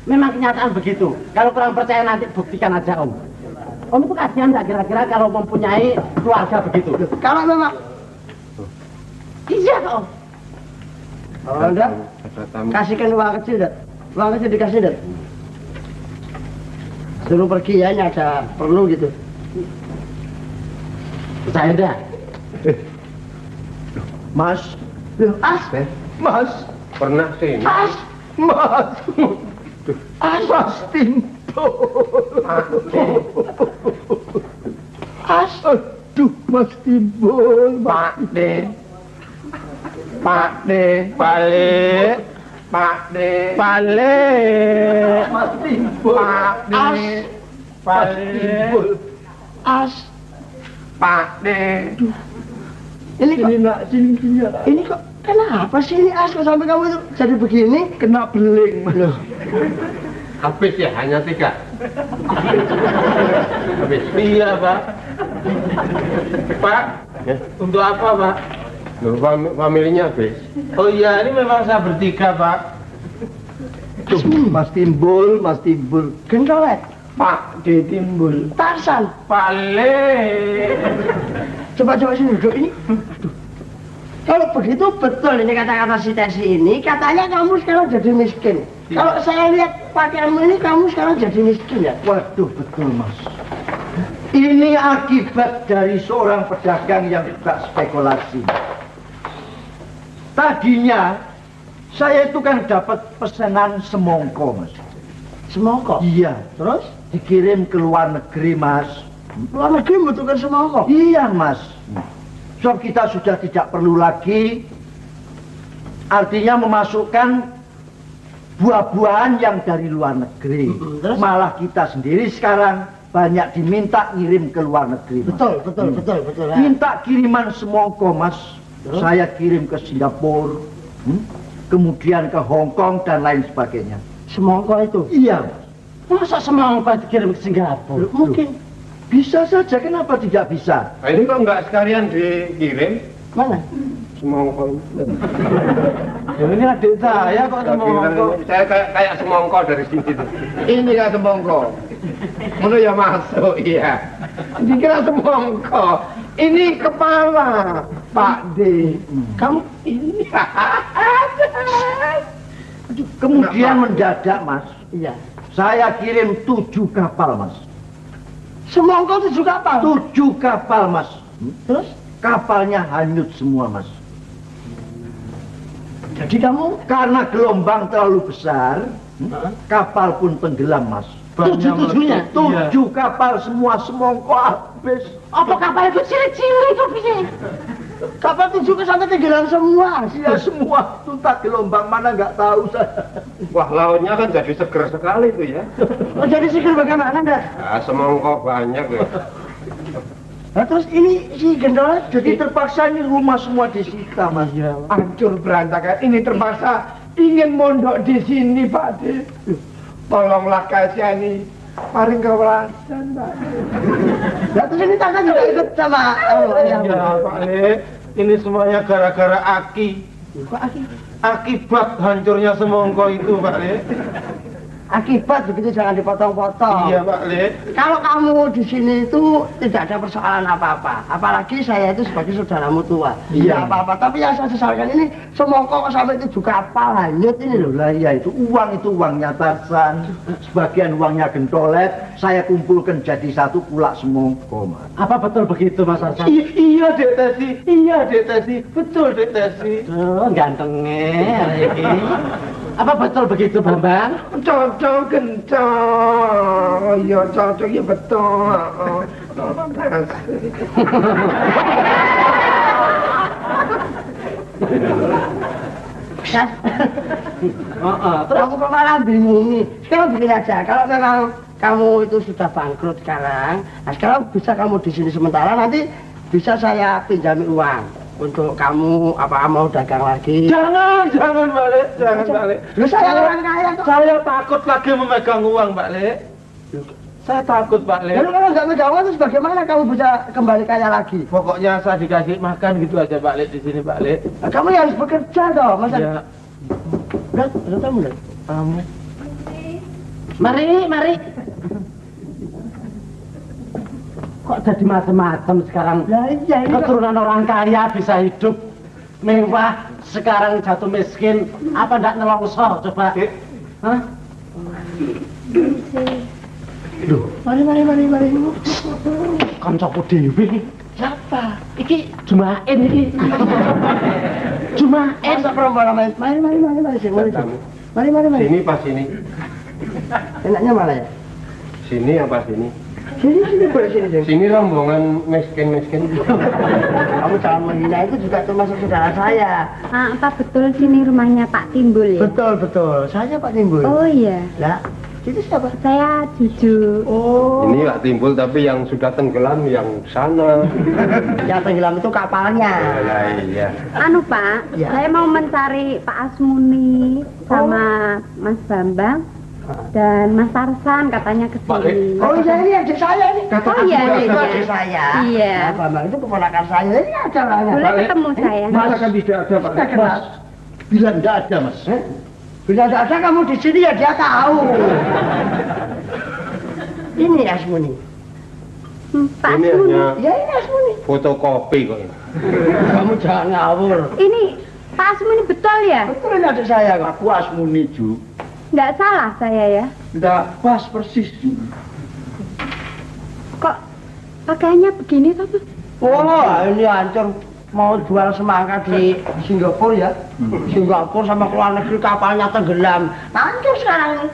Memang kenyataan begitu. Kalau kurang percaya nanti buktikan aja Om. Om itu kasihan nggak kira-kira kalau mempunyai keluarga begitu? Kalau memang iya Om. Oh enggak, kasihkan uang kecil dah. Uang kecil dikasih dah. Suruh pergi ya, ini ada perlu gitu. Percaya dah. Mas, Mas, pernah sih. Mas, Timbul. Aduh, Mas Timbul. Pak De, balik. Mas Timbul. Balik. Pak De. Ini kok, Sini. ini kok kenapa sih ini kok sampai kamu itu jadi begini? Kena beling, Mas. Habis ya, hanya 3. Habis. Iya, Pak. Pak, untuk apa, Pak? Loh, familinya habis. Oh iya, ini memang saya bertiga, Pak. Mas Timbul. Gendolet, Pak De Timbul. Tarsan. Balik. Coba sini duduk ini. Aduh. Kalau begitu betul ini kata-kata si Tesi ini, katanya kamu sekarang jadi miskin. Kalau saya lihat pakaianmu ini, kamu sekarang jadi miskin ya? Waduh, betul Mas. Ini akibat dari seorang pedagang yang suka spekulasi. Tadinya, saya itu kan dapat pesanan semongko, Mas. Semongko? Iya. Terus? Dikirim ke luar negeri, Mas. Luar negeri membutuhkan semongko? Iya, Mas. Sebab kita sudah tidak perlu lagi, artinya memasukkan buah-buahan yang dari luar negeri. Terus? Malah kita sendiri sekarang banyak diminta ngirim ke luar negeri, Mas. Betul. Ya. Minta kiriman semongko, Mas. Terus? Saya kirim ke Singapura, kemudian ke Hong Kong dan lain sebagainya. Semongko itu? Iya, Mas. Masa semangka dikirim ke Singapura? Mungkin. Bisa saja, kenapa tidak bisa? Nah, ini kok nggak sekalian dikirim? Mana? Semongko. Ini adik saya kok semongko. Saya kayak semongko dari sini tuh. Ini kan semongko. Mana ya masuk, iya. Dikira semongko. Ini kepala Pak De. Kamu? Ini. Kemudian mendadak, Mas. Iya. Saya kirim 7 kapal, Mas. Semongko 7 kapal. 7 kapal, Mas. Terus? Kapalnya hanyut semua, Mas. Jadi kamu Karena gelombang terlalu besar, kapal pun tenggelam, Mas. 7-7-nya? 7 kapal semua semongko habis. apa kapal itu cilik-cilik kok bisa? Kapal 7 ke sampai tenggelam semua. Ya semua tuntas gelombang mana nggak tahu saya. Wah, lautnya kan jadi seger sekali tuh ya. Oh, jadi seger bagaimana enggak? Nah, semongko banyak ya. Nah, terus ini si Gendol Jadi terpaksa ini rumah semua disita, Mas. Hancur berantakan. Ini terpaksa ingin mondok di sini, Pak De. Tolonglah kasihani paling kewelasan, Pak De. Nah, terus ini tangga juga ikut sama Ya Pak Le, ini semuanya gara-gara Aki. Akibat hancurnya semongko itu Pak Le. Akibat begitu jangan dipotong-potong. Iya Pak Le. Kalau kamu di sini itu tidak ada persoalan apa-apa. Apalagi saya itu sebagai saudaramu tua. Tidak apa-apa. Tapi yang saya sesalkan ini semongko kok sampai 7 kapal hanyut ini loh. Lah iya itu uangnya Tarsan, sebagian uangnya Gentolet, saya kumpulkan jadi satu pulak semongko, Mas. Apa betul begitu Mas Arsan? Iya Dek Tesi, betul Dek Tesi. Oh, gantengnya iki. Apa betul begitu Bambang? Cocok kencang. Iya cocok ya betul. Terus aku kok malah bingung nih. Sekarang begini aja, kalau memang kamu itu sudah bangkrut sekarang, nah sekarang bisa kamu di sini sementara, nanti bisa saya pinjami uang untuk kamu apa mau dagang lagi. Jangan balik, jangan balik. Lu saya orang kaya kok. Saya takut lagi memegang uang Pak Le. Saya takut Pak Le. Lalu kalau nggak megang uang terus bagaimana kamu bisa kembali kaya lagi? Pokoknya saya dikasih makan gitu aja Pak Le di sini Pak Le. Nah, kamu harus bekerja dong, masa? Ya, Udah tamu deh. kamu. Mari. Kok jadi macam-macam sekarang? Lah iya ini kok. Keturunan orang kaya bisa hidup mewah, sekarang jatuh miskin. Apa ndak nelongso coba? Hah? Mari. Kancaku dhewe. Siapa? Iki Jumain iki. Jumain. Masa perempuan namanya? Mari. Mari. Sini pas sini. Enaknya mana ya? Sini apa sini? Sini boleh sini. Sini rombongan miskin. Kamu jangan menghina, itu juga termasuk saudara saya. Apa betul sini rumahnya Pak Timbul ya? Betul. Saya Pak Timbul. Oh iya. Lah, itu siapa? Saya Juju. Oh. Ini nggak timbul tapi yang sudah tenggelam yang sana. Yang tenggelam itu kapalnya. Ya iya. Anu Pak, Ya. saya mau mencari Pak Asmuni sama Mas Bambang dan Mas Tarsan katanya kesini. Oh iya, ini adik saya ini. Oh iya, Itu iya. adik saya. Iya. Nah, Bambang itu keponakan saya. Ini ada orangnya. Boleh ketemu saya? Masa kan tidak ada, Pak De? Mas, bilang nggak ada, Mas. Bila tidak ada kamu di sini ya dia tahu. Ini Asmuni. Pak Ini Asmuni. hanya Ya ini Asmuni. fotokopi kok. Kamu jangan ngawur. Ini Pak Asmuni betul ya? Betul ini adik saya kok. Aku Asmuni, Ju. Nggak salah saya ya? Nggak pas persis, Ju. Kok pakaiannya begini tuh? Wah, ini hancur. Mau jual semangka di Singapura ya. Singapura sama ke luar negeri kapalnya tenggelam. Hancur sekarang ini.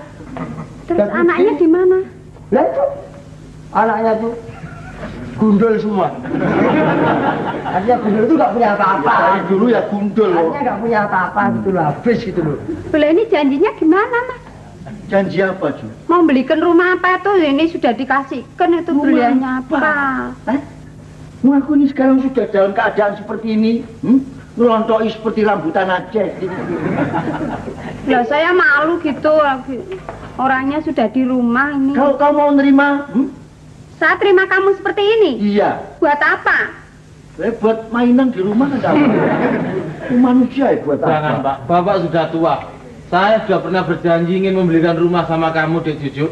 Terus anaknya di mana? Lah itu anaknya tuh gundul semua. Artinya gundul itu nggak punya apa-apa. Dari dulu ya gundul. Artinya nggak punya apa-apa gitu loh, habis gitu loh. Boleh ini janjinya gimana Mas? Janji apa, Ju? Mau belikan rumah apa tuh? Ini sudah dikasihkan itu beliannya apa? Hah? Aku ini sekarang sudah dalam keadaan seperti ini. Ngelontoi seperti rambutan aja. Lah saya malu gitu. Orangnya sudah di rumah ini. Kalau kamu mau nerima, Saya terima kamu seperti ini. iya. Buat apa? Buat mainan di rumah kan apa? Manusia ya buat Jangan apa? Pak, Bapak sudah tua. Saya sudah pernah berjanji ingin membelikan rumah sama kamu Dek Juju.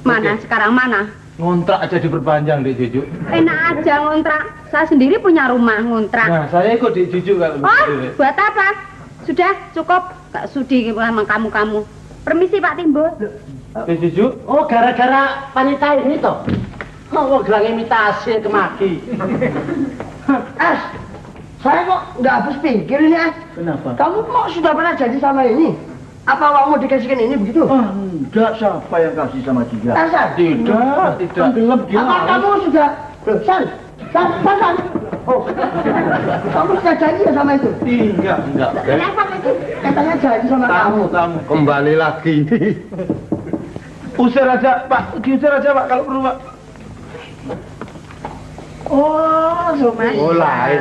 Mana Oke. sekarang mana? Ngontrak aja diperpanjang Dek Juju. Enak aja ngontrak. Saya sendiri punya rumah ngontrak. Nah, saya ikut Dek Juju kalau Oh, begitu. Dek. buat apa? Sudah cukup. gak sudi sama kamu. Permisi Pak Timbul. Di Jujuk. Oh, gara-gara wanita ini toh. Oh, gelang imitasi kemaki. As, saya kok nggak habis pikir ini, As. Kenapa? Kamu kok sudah pernah jadi sama ini? Apa kamu dikasihkan ini begitu? Oh, enggak, siapa yang kasih sama dia? San. Tidak. Tenggelam Apa gimana? kamu sudah... Loh, San. Oh, kamu sudah janji ya sama itu? Enggak. Kenapa itu? Katanya janji sama kamu. Tamu. Kembali lagi. Usir aja, Pak. Diusir aja, Pak, kalau perlu, Pak. Oh, Mas. Oh, lain.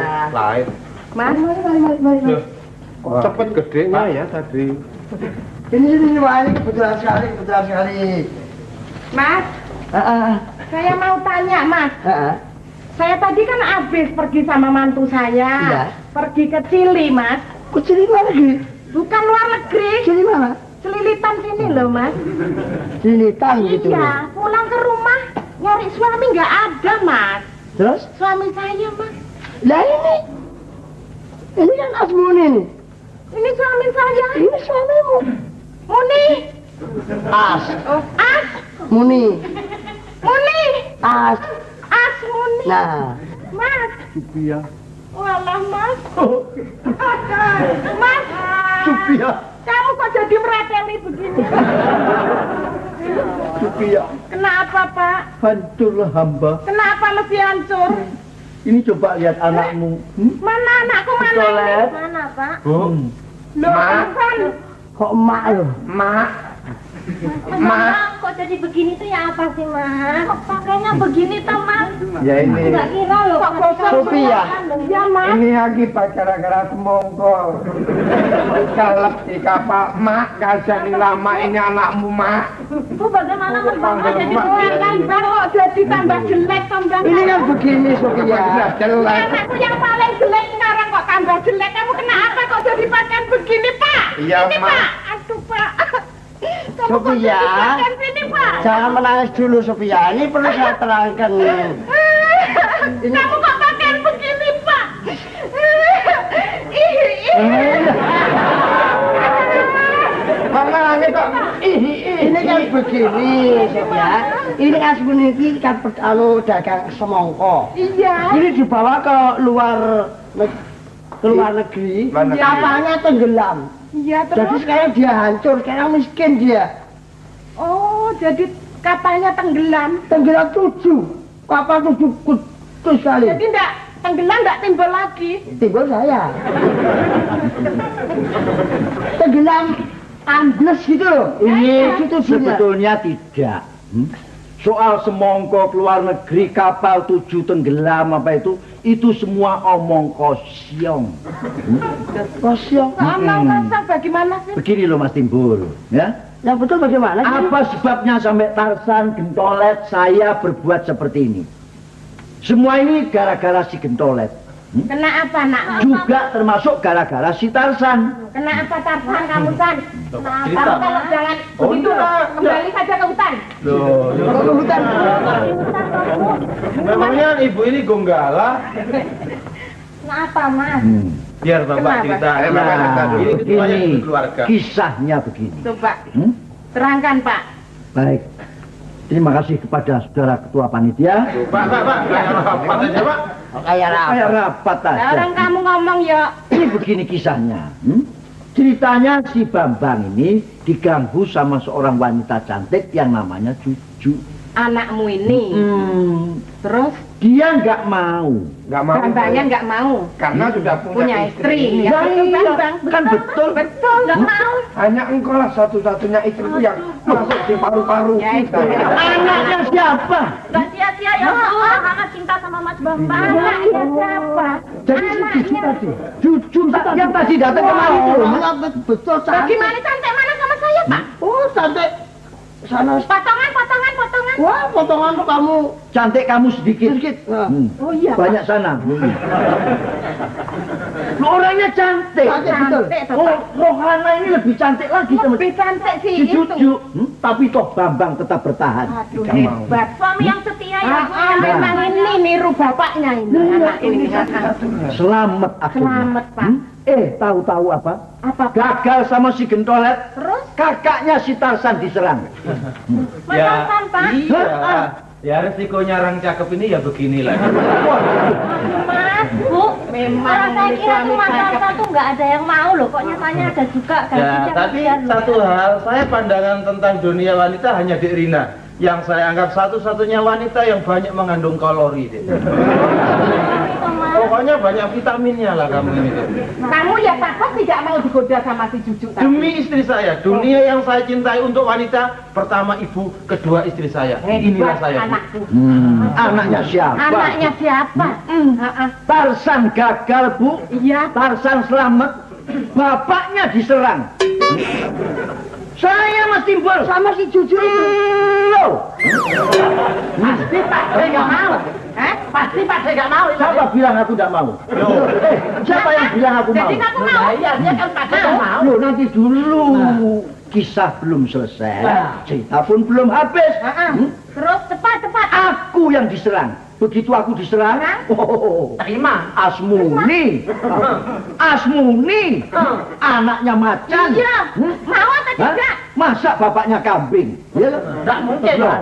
Mas, mari. Kok cepet gedenya ya tadi. Ini, Wah, ini kebetulan sekali. Mas, saya mau tanya Mas. Saya tadi kan habis pergi sama mantu saya. Iya. Pergi ke Chili, Mas. Kok Chili mana lagi? Bukan luar negeri. Chili mana? Celilitan sini loh, Mas. Chilitan gitu. Iya, pulang ke rumah nyari suami nggak ada, Mas. Terus? Suami saya, Mas. Lah ini kan Asmuni nih. Ini suami saya. Ini suamimu. Muni. As. Oh, As. Muni. As. As Muni. Nah. Mas. Supia. Walah, Mas. Mas. Supia. Kamu kok jadi merateli begini? Supia. Kenapa, Pak? Hancurlah hamba. Kenapa mesti hancur? Ini coba lihat anakmu. Mana anakku mana? Toilet. Mana, Pak? Bu. Loh, Hasan. Kok emak loh? Kok jadi begini tuh ya apa sih, Mas? Kok pakainya begini toh, Mas? Ya ini. Enggak kira loh. Kok gosok Sophia. Ya, Mas. Ini akibat gara-gara semongkol. Kalep di kapal, Mak, kasihan lama ini anakmu, Mak. Bu, bagaimana mertua jadi kelihatan kok jadi tambah jelek, tambah Ini kan begini, Sophia. Jelek. Anakku yang paling jelek sekarang kok tambah jelek. Kamu kenapa kok jadi pakaian begini, Pak? Iya, Ini, Mak. Pak. Aduh, Pak. Kamu kok Sophia. jadi pakaian sini, Pak? Jangan menangis dulu, Sophia. Ini perlu saya terangkan. Kamu kok pakaian begini, Pak? Mama nangis kok. Ini kan begini, Sophia. Ini Asmuni ini kan dagang semongko. Iya. Ini dibawa ke luar negeri. Kapalnya tenggelam. Iya, Jadi terus? sekarang dia hancur, sekarang miskin dia. Oh, jadi kapalnya tenggelam. Tenggelam 7. Kapal 7 kutus sekali. Jadi enggak tenggelam, enggak timbul lagi. Timbul saya. Tenggelam ambles gitu loh. Ini Itu sebetulnya tidak. Soal semongko keluar negeri, kapal 7 tenggelam apa itu semua omong kosong. kosong. Ngomong kosong bagaimana sih? Begini loh Mas Timbul, ya. Yang betul bagaimana sih? Apa sebabnya sampai Tarsan Gentolet saya berbuat seperti ini? Semua ini gara-gara si Gentolet. Kena apa, nak? Juga termasuk gara-gara si Tarsan. Kena apa, Tarsan, kamu, San? Nah, cerita. kamu kalau jangan begitu loh, kembali saja ke hutan. Ke hutan. Memangnya ibu ini gonggala? Kenapa, Mas? Biar Bapak Kenapa? cerita. Nah, Ini ketuanya begini, keluarga. kisahnya begini. Coba, Hmm? terangkan, Pak. Baik. Terima kasih kepada saudara ketua panitia. Pak, rapat aja, Pak. Kayak rapat Nah, aja. orang kamu ngomong ya. Ini begini kisahnya. Ceritanya si Bambang ini diganggu sama seorang wanita cantik yang namanya Juju. Anakmu ini. Terus, Dia nggak mau. Nggak mau. Bambangnya nggak mau. Karena sudah Punya istri. Ya, betul, iya. Bambang. Kan betul. Betul, nggak mau. Hanya engkau lah satu-satunya istriku yang masuk di paru-paru Ya, kita. itu. Anaknya siapa? Gak sia-sia ya, Allah. Kakak cinta sama Mas Bambang. Anaknya siapa? Jadi si Juju tadi. Juju yang tadi datang kemari itu. Betul, cantik. Bagaimana cantik mana sama saya, Pak? Oh, cantik. Sana. Potongan. Wah, potongan tuh kamu. Cantik kamu sedikit. Sedikit. Nah. Oh iya. Banyak sana. Lu orangnya cantik. Cantik, Oh, Rohana ini lebih cantik lagi teman. Lebih cantik sih Si itu. Cucu. Tapi toh Bambang tetap bertahan. Aduh, hebat. Suami yang setia ya, Bu. Memang ini niru bapaknya ini. Anak ini. Selamat akhirnya. Selamat, Pak. Tahu-tahu apa? Apa, Pak? Gagal sama si Gentolet. Terus? Kakaknya si Tarsan diserang. Menangkan, Pak. Iya. Ya resikonya orang cakep ini ya beginilah. Mas, Bu, memang saya kira tuh Mas Tarsan tuh nggak ada yang mau loh, kok nyatanya ada juga Ya, gajinya tapi kesian loh. satu hal, saya pandangan tentang dunia wanita hanya di Rina. Yang saya anggap satu-satunya wanita yang banyak mengandung kalori. Dek. Pokoknya banyak vitaminnya lah kamu ini. Dek. Kamu ya takut tidak mau digoda sama si Cucu tadi. Demi istri saya, dunia yang saya cintai untuk wanita, pertama ibu, kedua istri saya. Inilah saya. Bu. Anakku. Anaknya siapa? Anaknya siapa? Tarsan gagal, Bu. Iya. Tarsan selamat. Bapaknya diserang. Saya Mas Timbul sama si Cucu itu. Pasti Pak D nggak mau. Pasti Pak D nggak mau. Siapa bilang aku tidak mau? Siapa yang bilang aku mau? Jadi kamu mau? Iya, dia kan Pak D nggak mau. Loh, nanti dulu. Kisah belum selesai. Cerita pun belum habis. Terus cepat. Aku yang diserang. Begitu aku diserang, Terima. Asmuni, anaknya macan. Iya. Mau atau Hah? tidak? Masa bapaknya kambing? Ya, Nggak mungkin, Pak.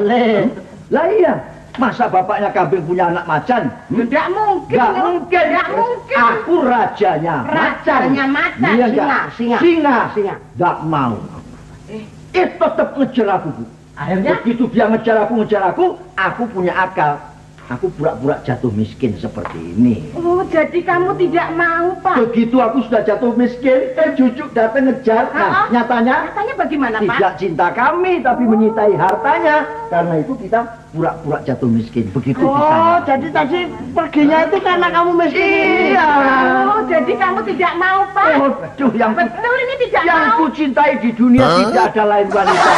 Lah iya, masa bapaknya kambing punya anak macan? Tidak mungkin. Nggak mungkin. Nggak mungkin. Aku rajanya Rajanya macan. Iya, nggak? Singa. Nggak mau. Tetap ngejar aku, Bu. Akhirnya Begitu dia ngejar aku punya akal. Aku pura-pura jatuh miskin seperti ini. Oh, jadi kamu tidak mau, Pak? Begitu aku sudah jatuh miskin, Cucu datang ngejar. Nah, nyatanya Katanya bagaimana, Pak? tidak cinta kami, tapi menyintai hartanya. Karena itu kita pura-pura jatuh miskin. Begitu Oh, kisahnya. jadi tadi perginya itu karena kamu miskin. Iya. Oh, jadi kamu tidak mau, Pak? Aduh, yang Betul ini tidak yang mau. ku cintai di dunia tidak ada lain wanita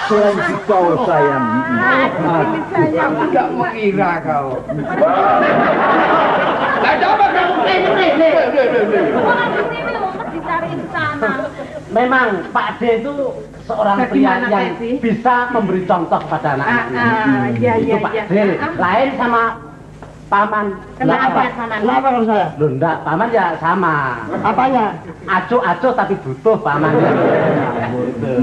selain kau sayang. Ini saya Tidak mengira kau. orang di sini mau dicari di sana. memang Pak D itu seorang pria Bagaimana, yang Teti? bisa memberi contoh pada anak-anaknya. Iya, Itu Pak D. Lain sama Paman. Kenapa, Paman? Kenapa kalau saya? Loh, enggak, Paman ya sama. Apanya? Aco-aco tapi butuh Paman.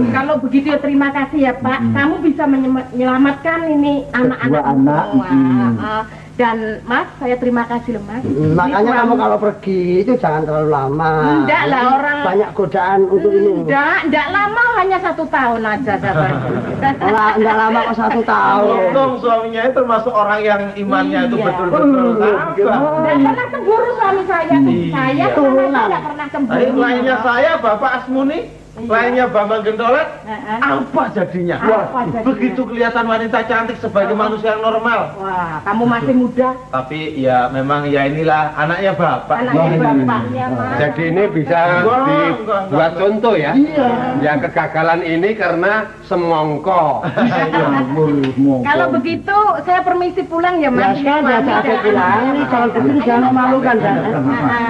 Kalau begitu ya terima kasih ya Pak. Kamu bisa menyelamatkan ini anak-anak anak, semua. Dan Mas, saya terima kasih loh Mas. Makanya kamu kalau pergi itu jangan terlalu lama. Enggak lah, orang- Banyak godaan untuk ini. Enggak lama, hanya 1 tahun aja sabar. Enggak lama kok 1 tahun. Untung suaminya itu termasuk orang yang imannya itu Iya. betul-betul tabah. Enggak pernah cemburu suami saya. Iya. Saya Turunan. tidak pernah cemburu. Tapi lainnya saya, Bapak Asmuni, lainnya Bambang Gentolet, apa jadinya? Apa jadinya? Begitu kelihatan wanita cantik sebagai manusia yang normal. Wah, kamu masih muda. Tapi ya memang ya inilah anaknya Bapak. Anaknya bapaknya Mas. Jadi ini bisa dibuat contoh ya. Yang kegagalan ini karena semongko. Kalau begitu saya permisi pulang ya Ya Mas. sekarang ada pulang. Ini kalau begitu jangan memalukan kan.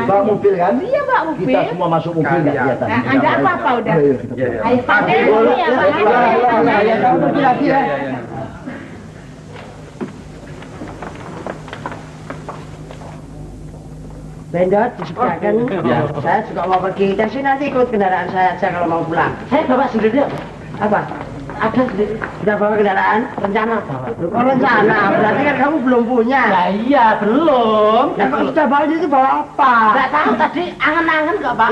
Bawa mobil kan? Iya Pak mobil. Kita semua masuk mobil nggak kelihatan. Nah, ada apa-apa udah. Ayo Pak Iya, ini ya Pak. Ya, kamu pergi lagi ya. Bendot disediakan. Saya juga mau pergi. Dan sini nanti ikut kendaraan saya aja kalau mau pulang. Saya bawa sendiri. Apa? Ada sendiri. Sudah bawa kendaraan? Rencana bawa. Oh rencana, berarti kan kamu belum punya. Ya iya, belum. Ya kalau sudah bawa itu bawa apa? Nggak tahu tadi angen-angen nggak Pak.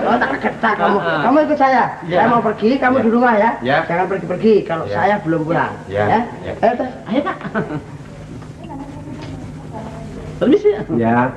Oh tak kegetak kamu. Kamu ikut saya. Saya mau pergi, kamu di rumah ya. Ya. Jangan pergi-pergi kalau saya belum pulang. Ya. Ya. Tes. Ayo Pak. Permisi. Ya.